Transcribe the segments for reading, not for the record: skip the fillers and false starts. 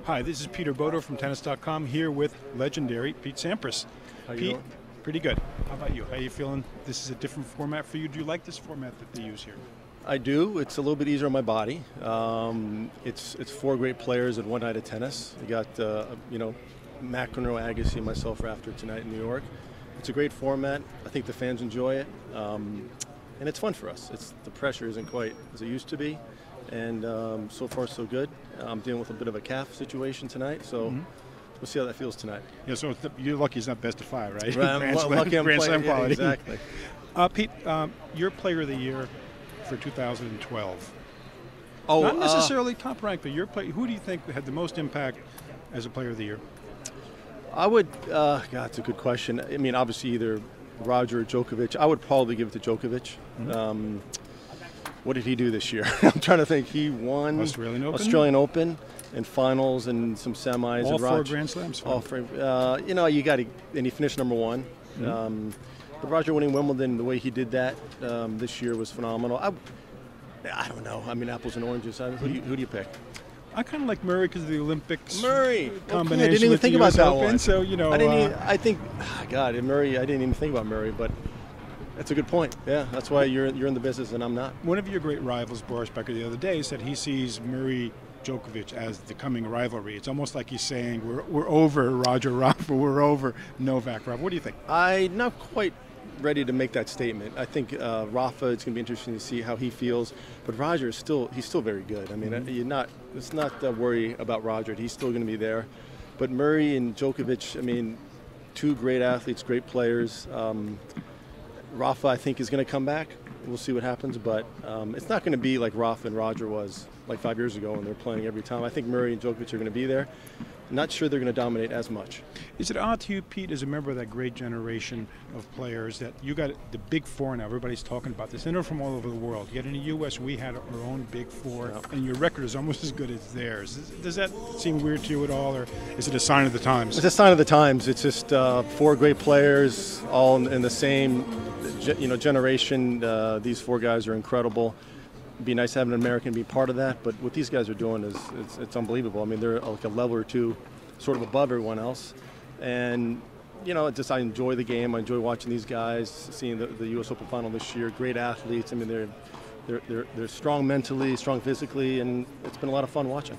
Hi, this is Peter Bodo from Tennis.com here with legendary Pete Sampras. How you Pete, doing? pretty good. How about you? How you feeling? This is a different format for you. Do you like this format that they use here? I do. It's a little bit easier on my body. It's four great players in one night of tennis. You got McEnroe, Agassi, and myself are after tonight in New York. It's a great format. I think the fans enjoy it, and it's fun for us. The pressure isn't quite as it used to be, and so far so good. I'm dealing with a bit of a calf situation tonight, so we'll see how that feels tonight. Yeah, so you're lucky it's not best of five, right? Right, lucky I'm Grand Slam playing, quality. yeah, exactly. Pete, you're Player of the Year for 2012. Oh, not necessarily top rank, but who do you think had the most impact as a Player of the Year? I would, God, it's a good question. I mean, obviously either Roger or Djokovic. I would probably give it to Djokovic. What did he do this year? I'm trying to think. He won Australian Open and finals and some semis. All and four Grand Slams. All four. You got to, and he finished number one. But Roger winning Wimbledon, the way he did that this year was phenomenal. I don't know. I mean, apples and oranges. Who do you pick? I kind of like Murray because of the Olympics. Murray combination. I didn't even think about that Open, one. So I think, God, Murray. I didn't even think about Murray, but that's a good point. Yeah, that's why you're in the business and I'm not. One of your great rivals, Boris Becker, the other day said he sees Murray Djokovic as the coming rivalry. It's almost like he's saying we're over Roger Rafa, we're over Novak Rafa. What do you think? I'm not quite ready to make that statement. I think Rafa, it's going to be interesting to see how he feels, but Roger is still very good. I mean, it's not the worry about Roger. He's still going to be there. But Murray and Djokovic, I mean, two great athletes, great players. Rafa, I think, is going to come back. We'll see what happens, but it's not going to be like Rafa and Roger was like 5 years ago when they're playing every time. I think Murray and Djokovic are going to be there. Not sure they're going to dominate as much. Is it odd to you, Pete, as a member of that great generation of players, that you got the Big Four now? Everybody's talking about this. And they're from all over the world. Yet in the U.S., we had our own Big Four, and your record is almost as good as theirs. Does that seem weird to you at all, or is it a sign of the times? It's a sign of the times. It's just four great players, all in the same generation. These four guys are incredible. It'd be nice having an American be part of that, but what these guys are doing is it's unbelievable. I mean, they're like a level or two sort of above everyone else, and I enjoy the game. I enjoy watching these guys, seeing the U.S. Open final this year. Great athletes. I mean, they're strong mentally, strong physically, and it's been a lot of fun watching.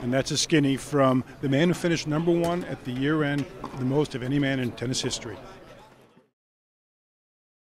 And that's a skinny from the man who finished #1 at the year end, the most of any man in tennis history.